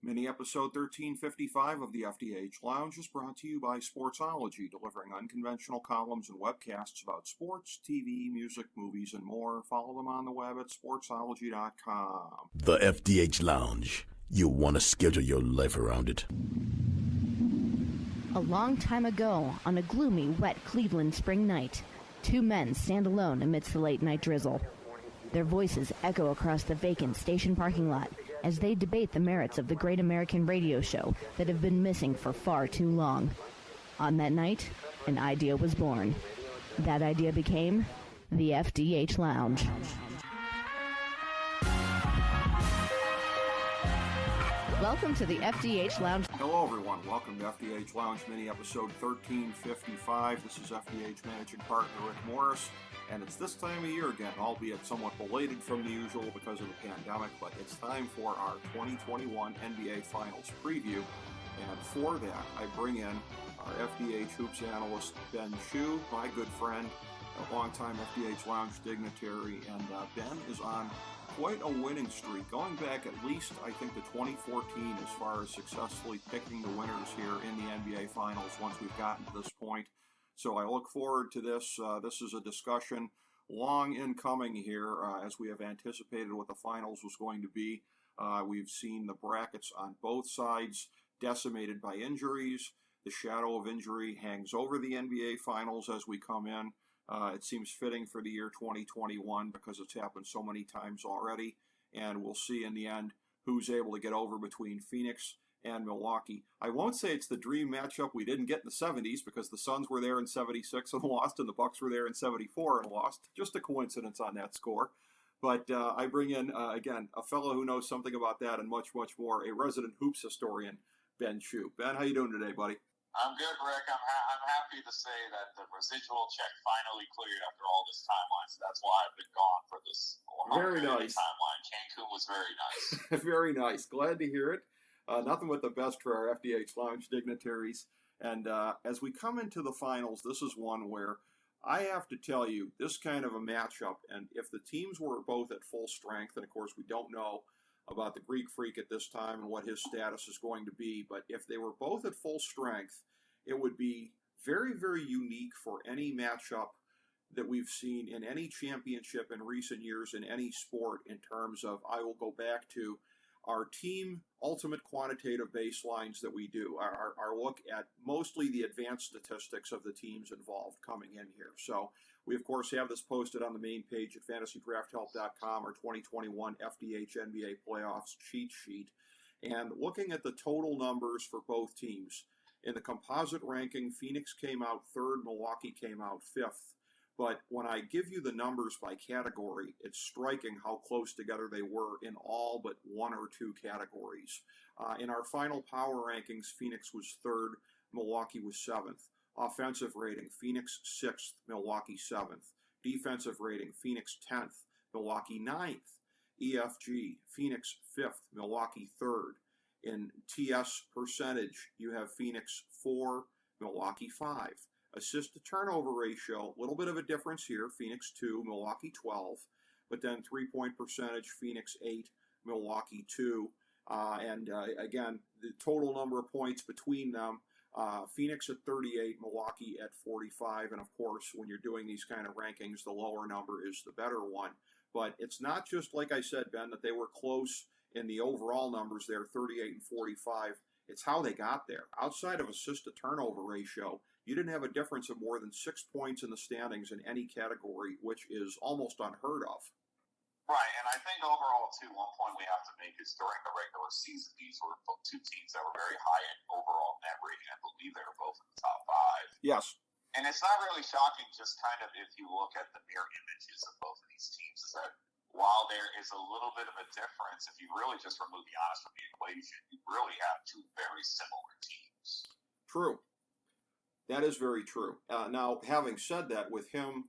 Mini episode 1355 of the FDH Lounge is brought to you by Sportsology, delivering unconventional columns and webcasts about sports, TV, music, movies, and more. Follow them on the web at sportsology.com. The FDH Lounge. You'll want to schedule your life around it. A long time ago, on a gloomy, wet Cleveland spring night, two men stand alone amidst the late-night drizzle. Their voices echo across the vacant station parking lot as they debate the merits of the great American radio show that have been missing for far too long. On that night, an idea was born. That idea became the FDH Lounge. Welcome to the FDH Lounge. Hello, everyone. Welcome to FDH Lounge Mini Episode 1355. This is FDH Managing Partner Rick Morris, and it's this time of year again, albeit somewhat belated from the usual because of the pandemic, but it's time for our 2021 NBA Finals preview, and for that, I bring in our FDH Hoops analyst, Ben Chu, my good friend, a longtime FDH Lounge dignitary, and Ben is on quite a winning streak, going back at least, I think, to 2014 as far as successfully picking the winners here in the NBA Finals once we've gotten to this point. So I look forward to this. This is a discussion long in coming here, as we have anticipated what the Finals was going to be. We've seen the brackets on both sides decimated by injuries. The shadow of injury hangs over the NBA Finals as we come in. It seems fitting for the year 2021 because it's happened so many times already, and we'll see in the end who's able to get over between Phoenix and Milwaukee. I won't say it's the dream matchup we didn't get in the 70s because the Suns were there in 76 and lost, and the Bucks were there in 74 and lost. Just a coincidence on that score. But I bring in, again, a fellow who knows something about that and much, much more, a resident hoops historian, Ben Chu. Ben, how you doing today, buddy? I'm good, Rick. I'm happy to say that the residual check finally cleared after all this timeline. So that's why I've been gone for this very nice timeline. Cancun was very nice. Very nice. Glad to hear it. Nothing but the best for our FDH Lounge dignitaries. And as we come into the finals, this is one where I have to tell you, this kind of a matchup, and if the teams were both at full strength, and of course we don't know about the Greek Freak at this time and what his status is going to be, but if they were both at full strength, it would be very, very unique for any matchup that we've seen in any championship in recent years in any sport in terms of, I will go back to our team ultimate quantitative baselines that we do, our look at mostly the advanced statistics of the teams involved coming in here. So we, of course, have this posted on the main page at fantasydrafthelp.com, our 2021 FDH NBA Playoffs cheat sheet. And looking at the total numbers for both teams, in the composite ranking, Phoenix came out third, Milwaukee came out fifth. But when I give you the numbers by category, it's striking how close together they were in all but one or two categories. In our final power rankings, Phoenix was third, Milwaukee was seventh. Offensive rating, Phoenix sixth, Milwaukee seventh. Defensive rating, Phoenix 10th, Milwaukee 9th. EFG, Phoenix 5th, Milwaukee 3rd. In TS percentage, you have Phoenix 4, Milwaukee 5. Assist to turnover ratio, a little bit of a difference here, Phoenix 2, Milwaukee 12. But then three-point percentage, Phoenix 8, Milwaukee 2. Again, the total number of points between them, Phoenix at 38, Milwaukee at 45, and of course, when you're doing these kind of rankings, the lower number is the better one. But it's not just, like I said, Ben, that they were close in the overall numbers there, 38 and 45. It's how they got there. Outside of assist-to-turnover ratio, you didn't have a difference of more than 6 points in the standings in any category, which is almost unheard of. Right, and I think overall, too, one point we have to make is during the regular season, these were two teams that were very high in overall net rating. I believe they were both in the top five. Yes. And it's not really shocking, just kind of if you look at the mirror images of both of these teams, is that while there is a little bit of a difference, if you really just remove the honest from the equation, you really have two very similar teams. True. That is very true. Now, having said that, with him,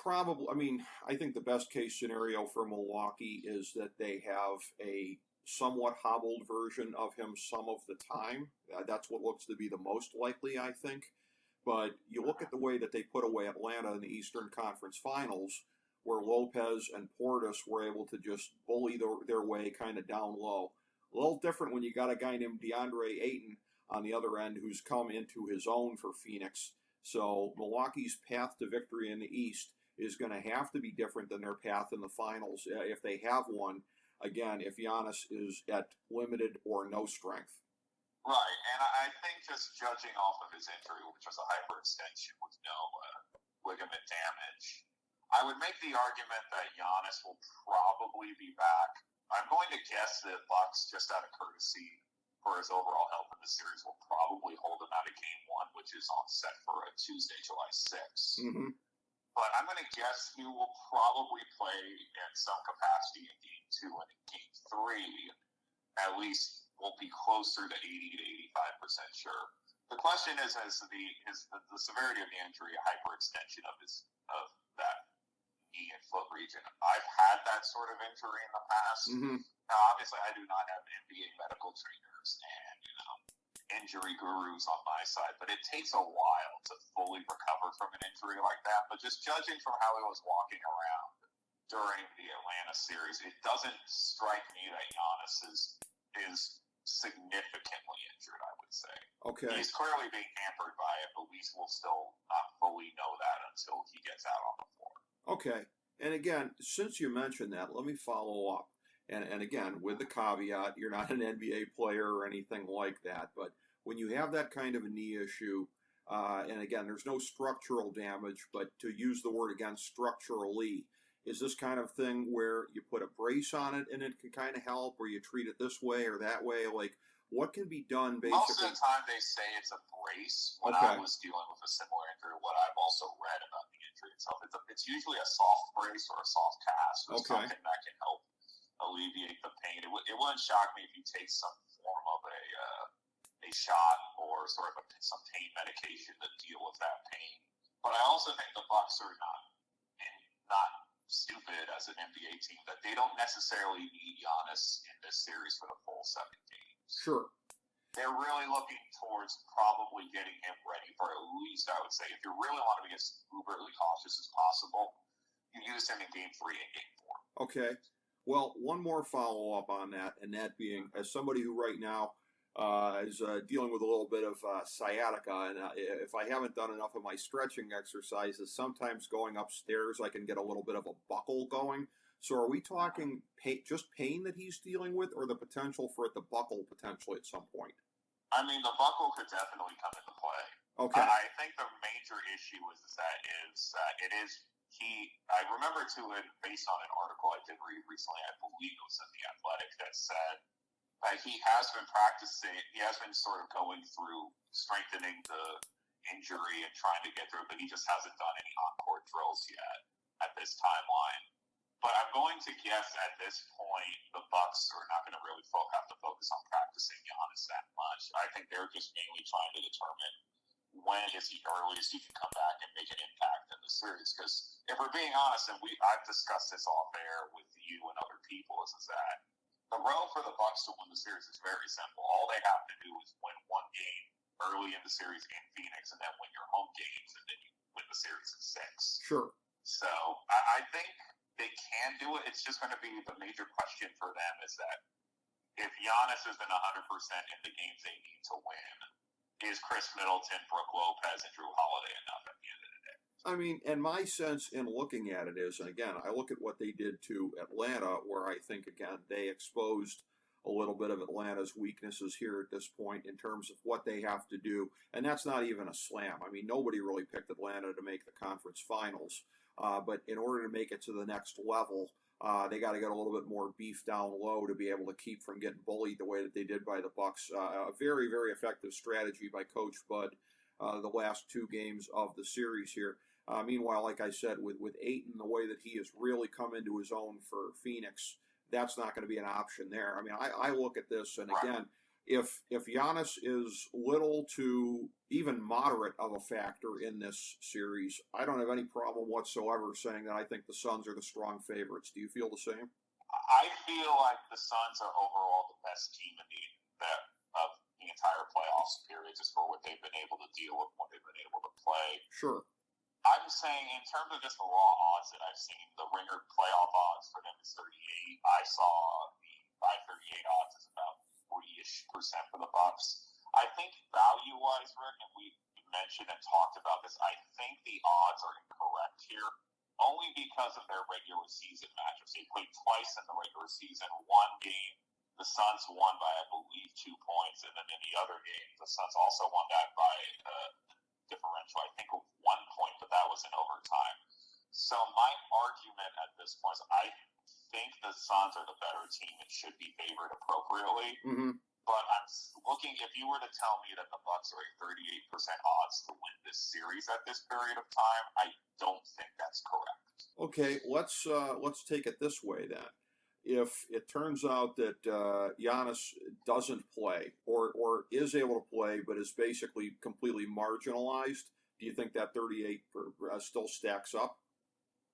I think the best case scenario for Milwaukee is that they have a somewhat hobbled version of him some of the time. That's what looks to be the most likely, I think. But you look at the way that they put away Atlanta in the Eastern Conference Finals, where Lopez and Portis were able to just bully their way kind of down low. A little different when you got a guy named DeAndre Ayton on the other end who's come into his own for Phoenix. So Milwaukee's path to victory in the East is going to have to be different than their path in the finals if they have one. Again, if Giannis is at limited or no strength. Right, and I think just judging off of his injury, which was a hyperextension with no ligament damage, I would make the argument that Giannis will probably be back. I'm going to guess that Bucks, just out of courtesy for his overall health in the series, will probably hold him out of Game 1, which is on set for a Tuesday, July 6th. Mm-hmm. But I'm going to guess he will probably play in some capacity in Game 2 and in Game 3. At least will be closer to 80 to 85% sure. The question is the severity of the injury, a hyperextension of that knee and foot region. I've had that sort of injury in the past. Mm-hmm. Now, obviously, I do not have NBA medical trainers and injury gurus on my side, but it takes a while to fully recover from an injury like that. But just judging from how he was walking around during the Atlanta series, it doesn't strike me that Giannis is significantly injured, I would say. Okay. He's clearly being hampered by it, but we will still not fully know that until he gets out on the floor. Okay. And again, since you mentioned that, let me follow up. And again, with the caveat, you're not an NBA player or anything like that, but when you have that kind of a knee issue, and again, there's no structural damage, but to use the word again, structurally, is this kind of thing where you put a brace on it and it can kind of help, or you treat it this way or that way? Like, what can be done basically? Most of the time they say it's a brace. When I was dealing with a similar injury, what I've also read about the injury itself, it's usually a soft brace or a soft cast or something that can help alleviate the pain. It wouldn't shock me if you take some form of a shot or sort of some pain medication to deal with that pain. But I also think the Bucks are not stupid as an NBA team, that they don't necessarily need Giannis in this series for the full 7 games. Sure. They're really looking towards probably getting him ready for at least, I would say, if you really want to be as uberly cautious as possible, you use him in Game 3 and Game 4. Okay. Well, one more follow-up on that, and that being, as somebody who right now is dealing with a little bit of sciatica, and if I haven't done enough of my stretching exercises, sometimes going upstairs I can get a little bit of a buckle going. So are we talking just pain that he's dealing with, or the potential for it to buckle potentially at some point? I mean, the buckle could definitely come into play. Okay. I think the major issue is that it is I remember too, based on an article I did read recently, I believe it was in The Athletic, that said that he has been practicing, he has been sort of going through strengthening the injury and trying to get through it, but he just hasn't done any on-court drills yet at this timeline. But I'm going to guess at this point the Bucks are not going to really have to focus on practicing Giannis that much. I think they're just mainly trying to determine when is the earliest he can come back and make an impact in the series. Because if we're being honest, and I've discussed this off air with you and other people, is that the road for the Bucks to win the series is very simple. All they have to do is win one game early in the series in Phoenix, and then win your home games, and then you win the series in 6. Sure. So I think they can do it. It's just going to be the major question for them is that if Giannis isn't 100% in the games they need to win, is Chris Middleton, Brook Lopez, and Drew Holiday enough at the end of the day? I mean, and my sense in looking at it is, and again, I look at what they did to Atlanta, where I think, again, they exposed a little bit of Atlanta's weaknesses here at this point in terms of what they have to do. And that's not even a slam. I mean, nobody really picked Atlanta to make the conference finals. But in order to make it to the next level, they got to get a little bit more beef down low to be able to keep from getting bullied the way that they did by the Bucks. A very, very effective strategy by Coach Bud the last 2 games of the series here. Meanwhile, like I said, with Ayton, the way that he has really come into his own for Phoenix, that's not going to be an option there. I mean, I look at this, and again, if Giannis is little to even moderate of a factor in this series, I don't have any problem whatsoever saying that I think the Suns are the strong favorites. Do you feel the same? I feel like the Suns are overall the best team of the entire playoffs period, just for what they've been able to deal with, what they've been able to play. Sure. I'm saying, in terms of just the raw odds that I've seen, the Ringer playoff odds for them is 38. I saw the 538 odds is about 90-ish% for the Bucks. I think value-wise, Rick, and we mentioned and talked about this, I think the odds are incorrect here, only because of their regular season matchups. They played twice in the regular season. One game, the Suns won by, I believe, 2 points, and then in the other game, the Suns also won that by differential, I think, of 1 point, but that was in overtime. So my argument at this point is I think the Suns are the better team and should be favored appropriately. Mm-hmm. But I'm looking, if you were to tell me that the Bucks are a 38% odds to win this series at this period of time, I don't think that's correct. Okay, let's take it this way then. If it turns out that Giannis doesn't play or is able to play but is basically completely marginalized, do you think that 38 still stacks up?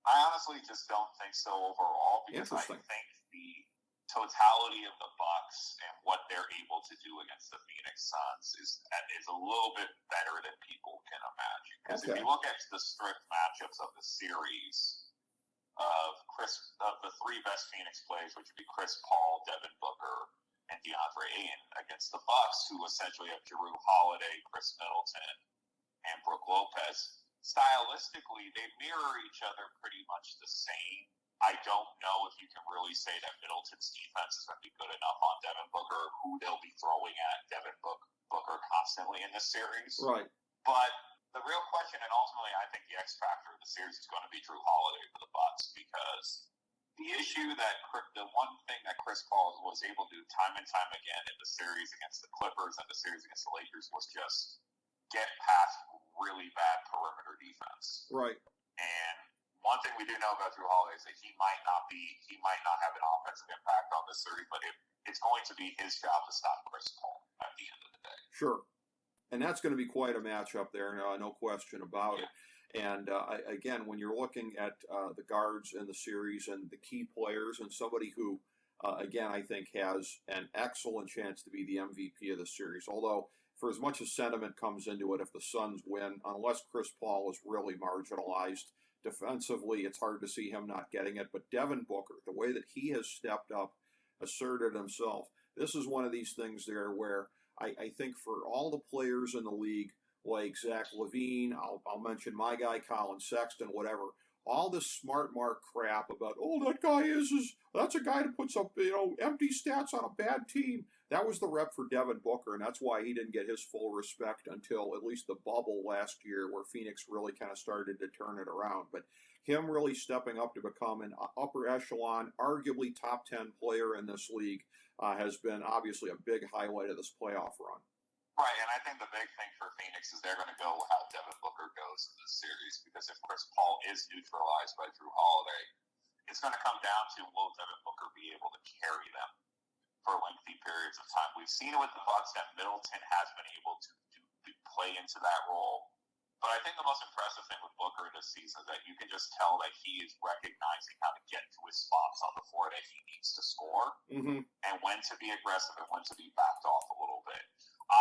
I honestly just don't think so overall, because I think the totality of the Bucks and what they're able to do against the Phoenix Suns is a little bit better than people can imagine. Because if you look at the strict matchups of the series of the three best Phoenix players, which would be Chris Paul, Devin Booker, and DeAndre Ayton, against the Bucks, who essentially have Jrue Holiday, Chris Middleton, and Brook Lopez. Stylistically, they mirror each other pretty much the same. I don't know if you can really say that Middleton's defense is going to be good enough on Devin Booker, who they'll be throwing at Devin Booker constantly in this series. Right. But the real question, and ultimately I think the X factor of the series, is going to be Jrue Holiday for the Bucks, because the issue that the one thing that Chris Paul was able to do time and time again in the series against the Clippers and the series against the Lakers was just get past really bad perimeter defense. Right. And one thing we do know about Jrue Holiday is that he might not have an offensive impact on this series, but it's going to be his job to stop Chris Paul at the end of the day. Sure. And that's going to be quite a matchup there, no question about it. And again, when you're looking at the guards in the series and the key players, and somebody who, again, I think has an excellent chance to be the MVP of the series, although for as much as sentiment comes into it, if the Suns win, unless Chris Paul is really marginalized defensively, it's hard to see him not getting it. But Devin Booker, the way that he has stepped up, asserted himself, this is one of these things there where I think for all the players in the league, like Zach LaVine, I'll mention my guy Colin Sexton, whatever, all this smart mark crap about, that guy that's a guy that puts up empty stats on a bad team. That was the rep for Devin Booker, and that's why he didn't get his full respect until at least the bubble last year, where Phoenix really kind of started to turn it around. But him really stepping up to become an upper echelon, arguably top 10 player in this league has been obviously a big highlight of this playoff run. Right, and I think the big thing for Phoenix is they're going to go how Devin Booker goes in this series, because if Chris Paul is neutralized by Jrue Holiday, it's going to come down to, will Devin Booker be able to carry them for lengthy periods of time? We've seen it with the Bucks that Middleton has been able to play into that role. But I think the most impressive thing with Booker this season is that you can just tell that he is recognizing how to get to his spots on the floor that he needs to score, and when to be aggressive and when to be backed off a little bit.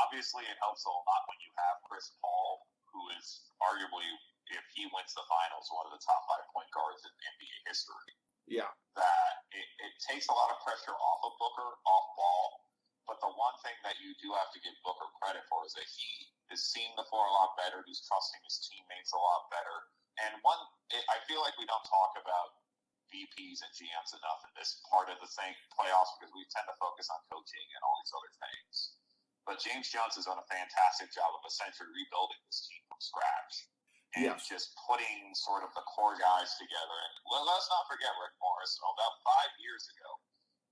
Obviously, it helps a lot when you have Chris Paul, who is arguably, if he wins the finals, one of the top 5 point guards in NBA history. Yeah. That it takes a lot of pressure off of Booker, off ball. But the one thing that you do have to give Booker credit for is that he is seeing the floor a lot better. He's trusting his teammates a lot better. And I feel like we don't talk about VPs and GMs enough in this part of the playoffs, because we tend to focus on coaching and all these other things. But James Jones has done a fantastic job of essentially rebuilding this team from scratch and just putting sort of the core guys together. And let's not forget Rick Morris. About 5 years ago,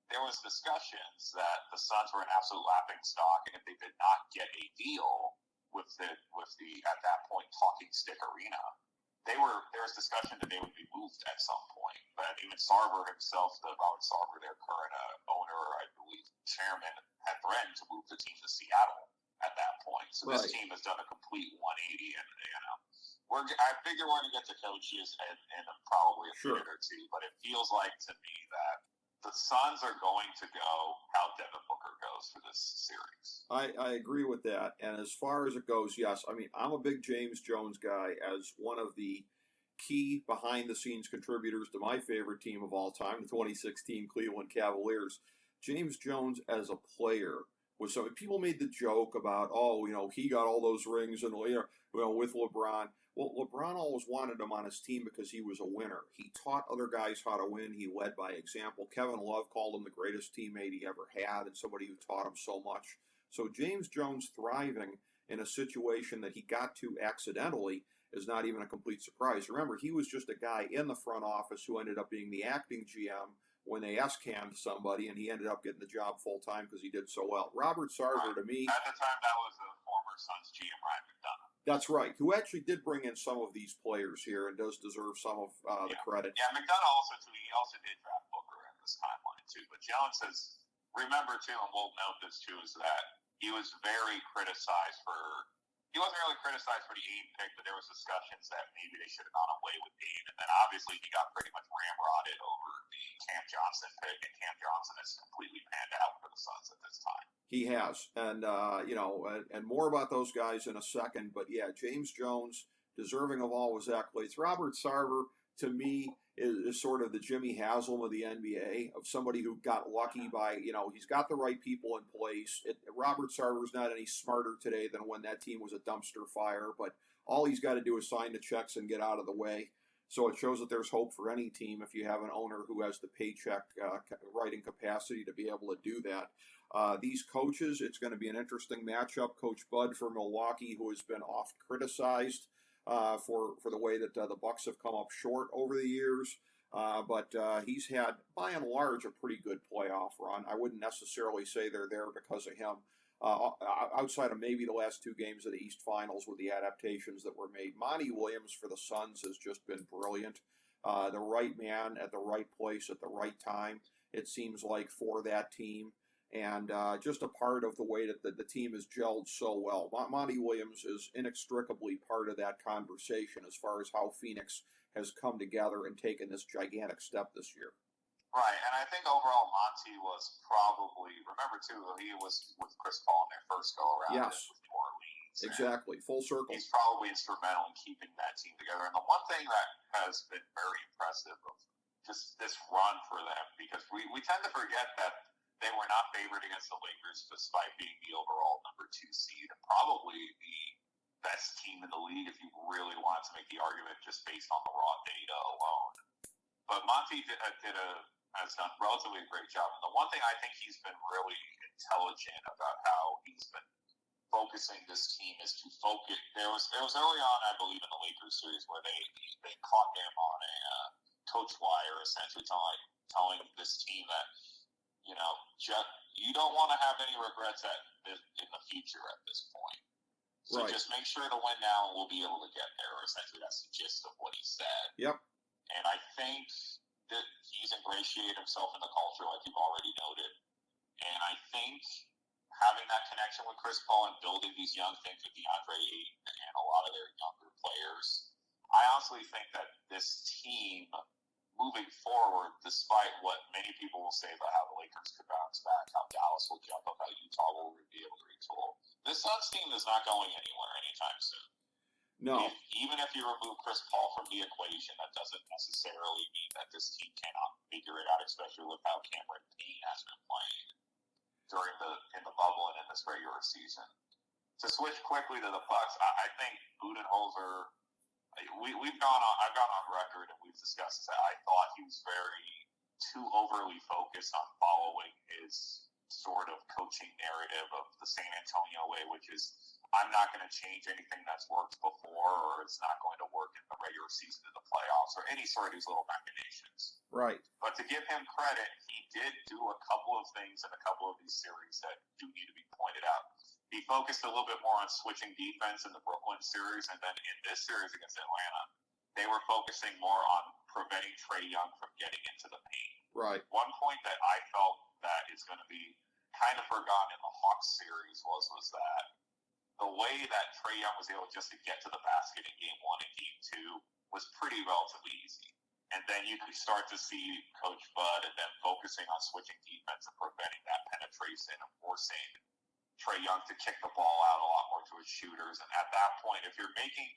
there was discussions that the Suns were an absolute laughing stock, and if they did not get a deal with the at that point talking stick arena, there was discussion that they would be moved at some point. But even Sarver himself, Robert Sarver, their current owner, I believe chairman, had threatened to move the team to Seattle at that point. So this team has done a complete 180, and I figure we're going to get to coaches in probably a minute or two, but it feels like to me that the Suns are going to go how Devin Booker goes for this series. I agree with that. And as far as it goes, yes. I mean, I'm a big James Jones guy as one of the key behind-the-scenes contributors to my favorite team of all time, the 2016 Cleveland Cavaliers. James Jones as a player with some people made the joke about, oh, he got all those rings and with LeBron. Well, LeBron always wanted him on his team because he was a winner. He taught other guys how to win. He led by example. Kevin Love called him the greatest teammate he ever had and somebody who taught him so much. So James Jones thriving in a situation that he got to accidentally is not even a complete surprise. Remember, he was just a guy in the front office who ended up being the acting GM when they S-cammed somebody, and he ended up getting the job full-time because he did so well. Robert Sarver, to me... At the time, that was a former Suns GM, Ryan McDonough. That's right, who actually did bring in some of these players here and does deserve some of the credit. Yeah, McDonough also did draft Booker in this timeline, too. But Jones says, remember, too, and we'll note this, too, is that he was very criticized for... He wasn't really criticized for the Aiden pick, but there was discussions that maybe they should have gone away with Aiden. And then obviously he got pretty much ramrodded over the Cam Johnson pick, and Cam Johnson has completely panned out for the Suns at this time. He has. And, and more about those guys in a second. But, yeah, James Jones, deserving of all his accolades. Robert Sarver, to me, is sort of the Jimmy Haslam of the NBA, of somebody who got lucky by, he's got the right people in place. Robert Sarver's not any smarter today than when that team was a dumpster fire, but all he's got to do is sign the checks and get out of the way. So it shows that there's hope for any team if you have an owner who has the paycheck writing capacity to be able to do that. These coaches, it's going to be an interesting matchup. Coach Bud for Milwaukee, who has been oft criticized for the way that the Bucks have come up short over the years. But he's had, by and large, a pretty good playoff run. I wouldn't necessarily say they're there because of him. Outside of maybe the last two games of the East Finals with the adaptations that were made. Monty Williams for the Suns has just been brilliant. The right man at the right place at the right time, it seems like, for that team. And just a part of the way that the team has gelled so well. Monty Williams is inextricably part of that conversation as far as how Phoenix has come together and taken this gigantic step this year. Right, and I think overall Monty was probably, remember too, he was with Chris Paul in their first go-around yes. with New Orleans. Exactly, full circle. He's probably instrumental in keeping that team together. And the one thing that has been very impressive of just this run for them, because we tend to forget that they were not favored against the Lakers despite being the overall number 2 seed and probably the best team in the league if you really wanted to make the argument just based on the raw data alone. But Monty has done relatively a great job. And the one thing I think he's been really intelligent about how he's been focusing this team is to focus. There was early on, I believe, in the Lakers series where they caught him on a coach wire, essentially telling this team that, you don't want to have any regrets in the future at this point. So right. Just make sure to win now and we'll be able to get there. Essentially, that's the gist of what he said. Yep. And I think that he's ingratiated himself in the culture, like you've already noted. And I think having that connection with Chris Paul and building these young things with DeAndre Ayton and a lot of their younger players, I honestly think that this team, moving forward, despite what many people will say about how the Lakers could bounce back, how Dallas will jump up, how Utah will be able to retool, this Suns team is not going anywhere anytime soon. No. Even if you remove Chris Paul from the equation, that doesn't necessarily mean that this team cannot figure it out, especially with how Cameron Payne has been playing in the bubble and in this regular season. To switch quickly to the Bucks, I think Budenholzer. I've gone on record and we've discussed that I thought he was too overly focused on following his sort of coaching narrative of the San Antonio way, which is I'm not going to change anything that's worked before or it's not going to work in the regular season of the playoffs or any sort of these little machinations. Right. But to give him credit, he did do a couple of things in a couple of these series that do need to be pointed out. He focused a little bit more on switching defense in the Brooklyn series, and then in this series against Atlanta, they were focusing more on preventing Trae Young from getting into the paint. Right. One point that I felt that is going to be kind of forgotten in the Hawks series was that the way that Trae Young was able just to get to the basket in Game 1 and Game 2 was pretty relatively easy. And then you could start to see Coach Bud and then focusing on switching defense and preventing that penetration and forcing Trae Young to kick the ball out a lot more to his shooters. And at that point, if you're making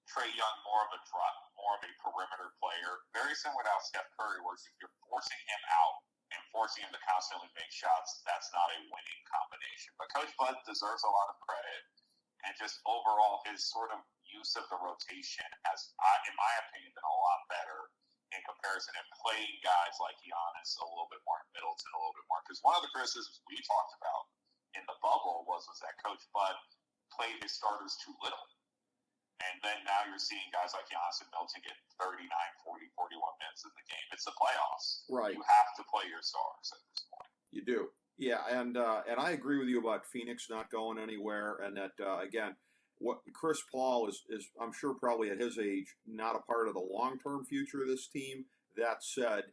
Trae Young more of a perimeter player, very similar to how Steph Curry works, if you're forcing him out and forcing him to constantly make shots, that's not a winning combination. But Coach Bud deserves a lot of credit, and just overall his sort of use of the rotation has, in my opinion, been a lot better in comparison, and playing guys like Giannis a little bit more, and Middleton a little bit more. Because one of the criticisms we talked about in the bubble was that Coach Bud played his starters too little. And then now you're seeing guys like Giannis and Middleton get 39, 40, 41 minutes in the game. It's the playoffs. Right. You have to play your stars at this point. You do. Yeah, and I agree with you about Phoenix not going anywhere, and that, again, what Chris Paul is, I'm sure probably at his age, not a part of the long-term future of this team. That said,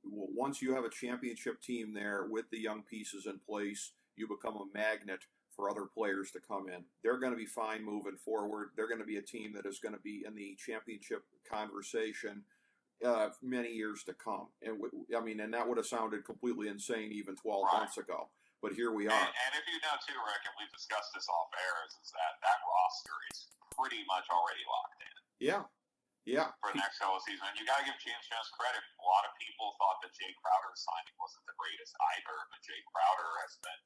once you have a championship team there with the young pieces in place, you become a magnet for other players to come in. They're going to be fine moving forward. They're going to be a team that is going to be in the championship conversation many years to come. And and that would have sounded completely insane even 12 months ago. But here we are. And if you know too, Rick, and we've discussed this off air, is that roster is pretty much already locked in. Yeah. For the next couple of seasons. And you got to give James Jones credit. A lot of people thought that Jay Crowder's signing wasn't the greatest either, but Jay Crowder has been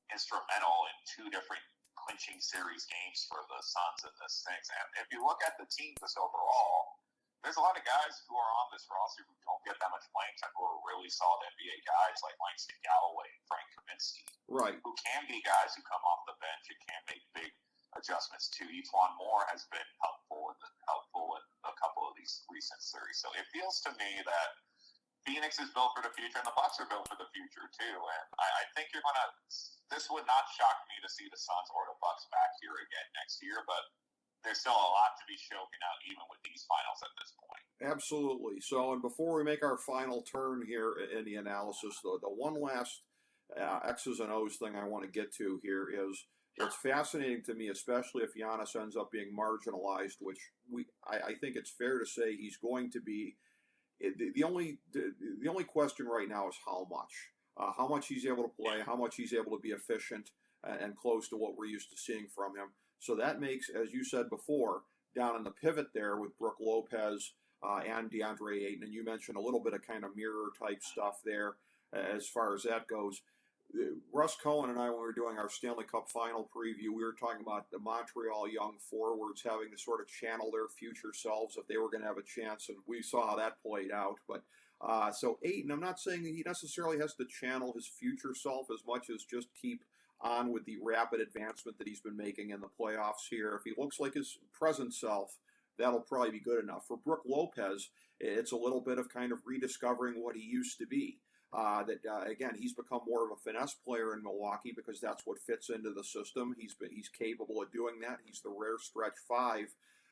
instrumental in 2 different clinching series games for the Suns in this thing. And if you look at the team just overall, there's a lot of guys who are on this roster who don't get that much playing time, who are really solid NBA guys like Langston Galloway and Frank Kaminsky, right? Who can be guys who come off the bench and can make big adjustments too. Etuan Moore has been helpful in a couple of these recent series. So it feels to me that Phoenix is built for the future, and the Bucks are built for the future too. And I think you're gonna. This would not shock me to see the Suns or the Bucks back here again next year, but there's still a lot to be choking out even with these finals at this point. Absolutely. So, and before we make our final turn here in the analysis, the one last X's and O's thing I want to get to here is what's fascinating to me, especially if Giannis ends up being marginalized, which I think it's fair to say he's going to be. The only question right now is how much he's able to play, how much he's able to be efficient and close to what we're used to seeing from him. So that makes, as you said before, down in the pivot there with Brook Lopez and DeAndre Ayton, and you mentioned a little bit of kind of mirror type stuff there as far as that goes. Russ Cohen and I, when we were doing our Stanley Cup final preview, we were talking about the Montreal young forwards having to sort of channel their future selves if they were going to have a chance, and we saw how that played out. But so Ayton, I'm not saying that he necessarily has to channel his future self as much as just keep on with the rapid advancement that he's been making in the playoffs here. If he looks like his present self, that'll probably be good enough. For Brook Lopez, it's a little bit of kind of rediscovering what he used to be. Again, he's become more of a finesse player in Milwaukee because that's what fits into the system. He's capable of doing that. He's the rare stretch 5,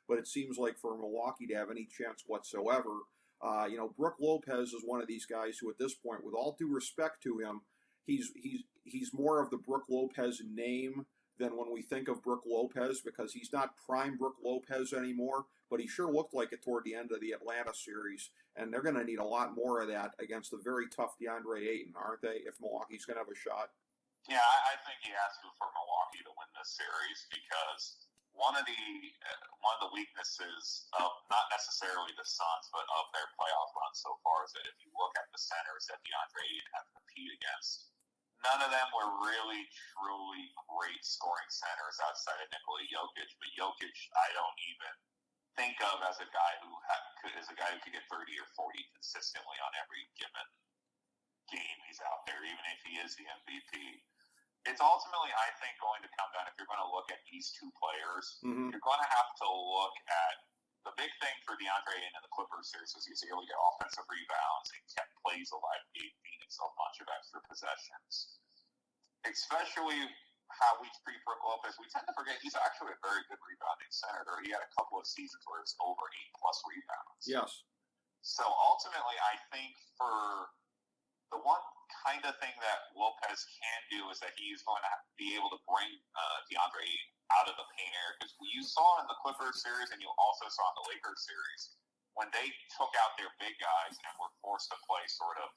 but it seems like for Milwaukee to have any chance whatsoever, Brook Lopez is one of these guys who, at this point, with all due respect to him, he's more of the Brook Lopez name than when we think of Brook Lopez, because he's not prime Brook Lopez anymore, but he sure looked like it toward the end of the Atlanta series, and they're going to need a lot more of that against the very tough DeAndre Ayton, aren't they, if Milwaukee's going to have a shot? Yeah, I think he has to for Milwaukee to win this series, because one of the weaknesses of not necessarily the Suns, but of their playoff run so far is that if you look at the centers that DeAndre Ayton has to compete against, none of them were really, truly great scoring centers outside of Nikola Jokic. But Jokic, I don't even think of as a guy who could get 30 or 40 consistently on every given game he's out there, even if he is the MVP. It's ultimately, I think, going to come down, if you're going to look at these two players, you're going to have to look at the big thing for DeAndre Ayton in the Clippers series is he's able to get offensive rebounds and kept plays alive, gave Phoenix a bunch of extra possessions. Especially how we treat Brook Lopez, we tend to forget he's actually a very good rebounding center. He had a couple of seasons where it was over 8+ rebounds. Yes. So ultimately, I think for the one kind of thing that Lopez can do is that he's going to be able to bring DeAndre Ayton out of the paint area, because you saw in the Clippers series and you also saw in the Lakers series when they took out their big guys and were forced to play sort of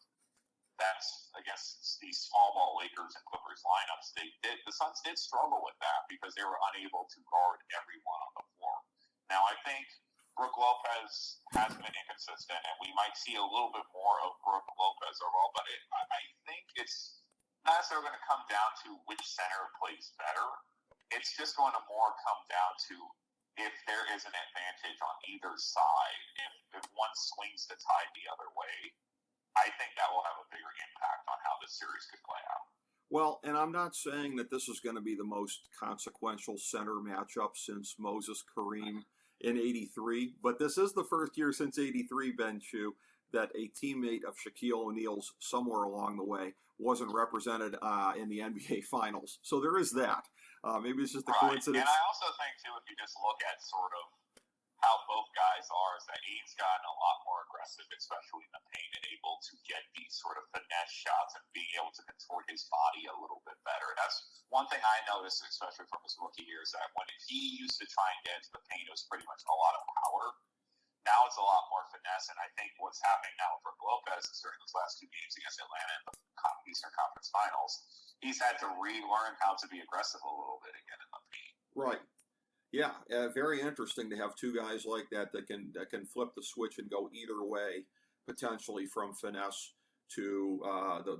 that's against these small ball Lakers and Clippers lineups. The Suns did struggle with that because they were unable to guard everyone on the floor. Now I think Brook Lopez has been inconsistent, and we might see a little bit more of Brook Lopez overall. But I think it's not necessarily going to come down to which center plays better. It's just going to more come down to if there is an advantage on either side. If one swings the tide the other way, I think that will have a bigger impact on how this series could play out. Well, and I'm not saying that this is going to be the most consequential center matchup since Moses Kareem in '83, but this is the first year since '83, Ben Chu, that a teammate of Shaquille O'Neal's somewhere along the way wasn't represented in the NBA Finals. So there is that. Maybe it's just a coincidence. And I also think, too, if you just look at sort of how both guys are, is that Ade's gotten a lot more aggressive, especially in the paint, and able to get these sort of finesse shots and being able to contort his body a little bit better. That's one thing I noticed, especially from his rookie years, that when he used to try and get into the paint, it was pretty much a lot of power. Now it's a lot more finesse, and I think what's happening now for Lopez is during those last two games against Atlanta in the Eastern Conference Finals, he's had to relearn how to be aggressive a little bit again in the paint. Right. Yeah, very interesting to have two guys like that can flip the switch and go either way, potentially from finesse to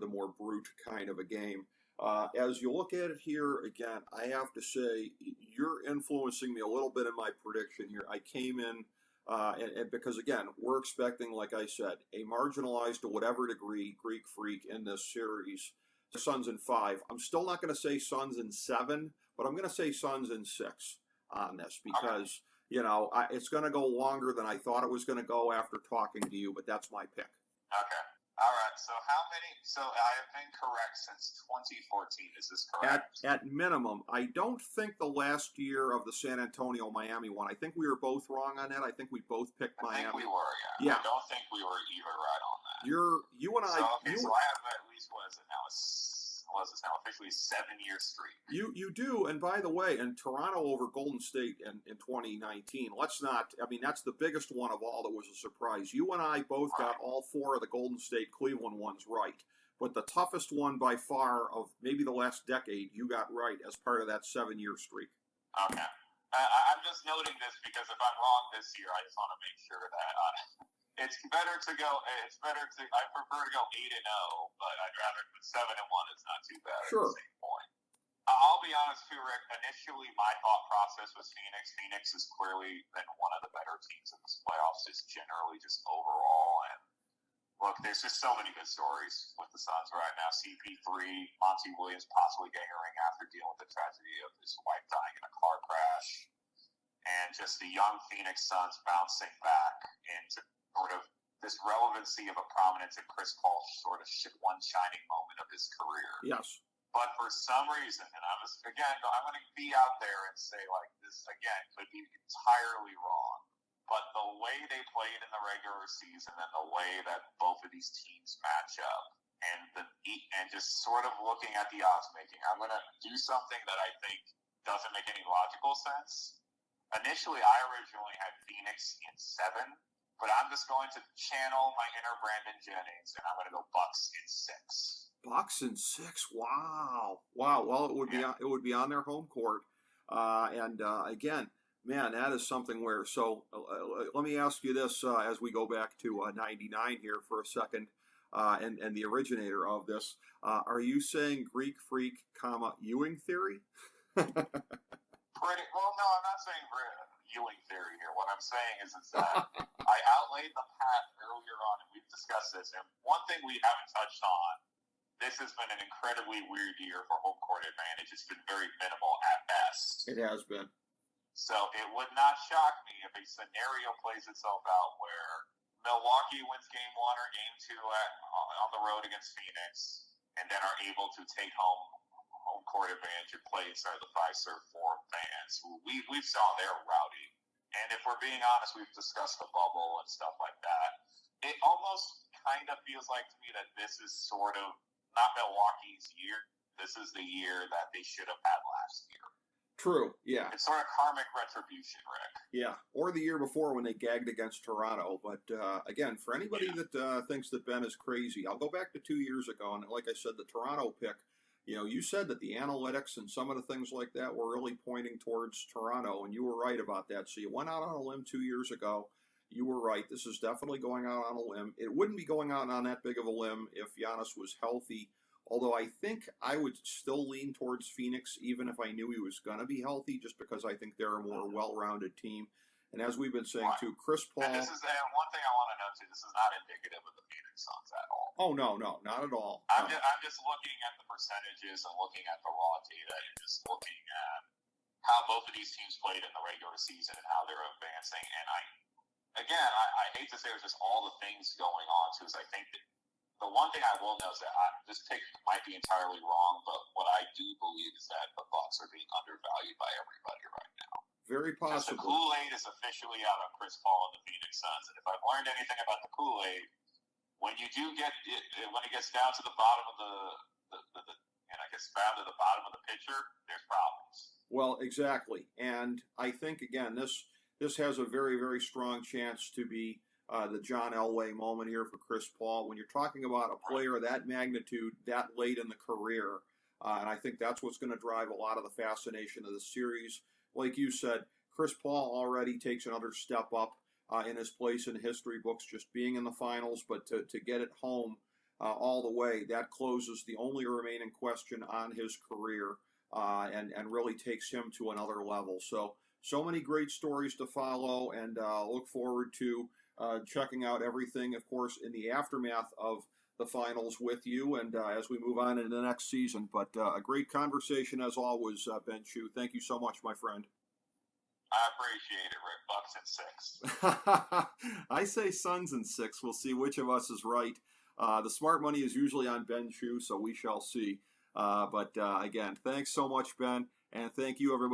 the more brute kind of a game. As you look at it here, again, I have to say you're influencing me a little bit in my prediction here. I came in, and because, again, we're expecting, like I said, a marginalized to whatever degree Greek Freak in this series. Suns in 5. I'm still not going to say Suns in 7, but I'm going to say Suns in 6. On this because, it's going to go longer than I thought it was going to go after talking to you, but that's my pick. Okay. All right. So I have been correct since 2014. Is this correct? At minimum. I don't think the last year of the San Antonio-Miami one, I think we were both wrong on that. I think we both picked Miami. I think we were, yeah. I don't think we were either right on that. You and I. So I have at least, what is it now? It's now officially 7-year streak. You do, and by the way, and Toronto over Golden State in 2019, that's the biggest one of all that was a surprise. You and I both got all 4 of the Golden State Cleveland ones right, but the toughest one by far of maybe the last decade you got right as part of that 7-year streak. Okay. I'm just noting this because if I'm wrong this year, I just want to make sure that it's better to go. I prefer to go 8-0, but I'd rather 7-1 is not too bad. Sure. At the same point. I'll be honest too, Rick. Initially, my thought process was Phoenix. Phoenix has clearly been one of the better teams in this playoffs, just generally, just overall. And look, there's just so many good stories with the Suns right now. CP3, Monty Williams possibly getting a ring after dealing with the tragedy of his wife dying in a car crash, and just the young Phoenix Suns bouncing back into sort of this relevancy of a prominence in Chris Paul's sort of one shining moment of his career. Yes. But for some reason, and I'm going to be out there and say, like, this, again, could be entirely wrong, but the way they played in the regular season and the way that both of these teams match up and just sort of looking at the odds making, I'm going to do something that I think doesn't make any logical sense. Initially, I originally had Phoenix in 7, but I'm just going to channel my inner Brandon Jennings, and I'm going to go Bucks in 6. Bucks in 6. Wow. Well, it would be on their home court, and again, man, that is something where. So let me ask you this as we go back to '99 here for a second, and the originator of this. Are you saying Greek Freak, Ewing theory? No, I'm not saying Ewing theory here. What I'm saying is that I outlaid the path earlier on, and we've discussed this. And one thing we haven't touched on, this has been an incredibly weird year for home court advantage. It's been very minimal at best. It has been. So it would not shock me if a scenario plays itself out where Milwaukee wins game 1 or game 2 on the road against Phoenix, and then are able to take home court advantage and play inside the Fiserv Forum fans. We've saw they're rowdy. And if we're being honest, we've discussed the bubble and stuff like that. It almost kind of feels like to me that this is sort of not Milwaukee's year. This is the year that they should have had last year. True, yeah. It's sort of karmic retribution, Rick. Yeah, or the year before when they gagged against Toronto. But again, for anybody that thinks that Ben is crazy, I'll go back to 2 years ago. And like I said, the Toronto pick, you said that the analytics and some of the things like that were really pointing towards Toronto, and you were right about that. So you went out on a limb 2 years ago. You were right. This is definitely going out on a limb. It wouldn't be going out on that big of a limb if Giannis was healthy, although I think I would still lean towards Phoenix, even if I knew he was going to be healthy, just because I think they're a more well-rounded team. And as we've been saying, too, Chris Paul... And this is one thing I want to note, too. This is not indicative of the Phoenix Suns at all. Oh, no, not at all. I'm just looking at the percentages and looking at the raw data and just looking at how both of these teams played in the regular season and how they're advancing. And I hate to say there's just all the things going on, too, is I think that the one thing I will note is that this pick might be entirely wrong, but what I do believe is that the Bucks are being undervalued by everybody right now. Very possible. The Kool-Aid is officially out on Chris Paul and the Phoenix Suns, and if I've learned anything about the Kool-Aid, when you do get it, when it gets down to the bottom of down to the bottom of the pitcher, there's problems. Well, exactly, and I think again this has a very, very strong chance to be the John Elway moment here for Chris Paul. When you're talking about a player of that magnitude that late in the career, and I think that's what's going to drive a lot of the fascination of the series. Like you said, Chris Paul already takes another step up in his place in history books, just being in the finals, but to get it home all the way, that closes the only remaining question on his career and really takes him to another level. So many great stories to follow, and look forward to checking out everything, of course, in the aftermath of the finals with you and as we move on into the next season. But a great conversation as always, Ben Chu. Thank you so much, my friend. I appreciate it, Rick. Bucks in 6. I say Suns in 6. We'll see which of us is right. The smart money is usually on Ben Chu, so we shall see. But again, thanks so much, Ben, and thank you, everybody.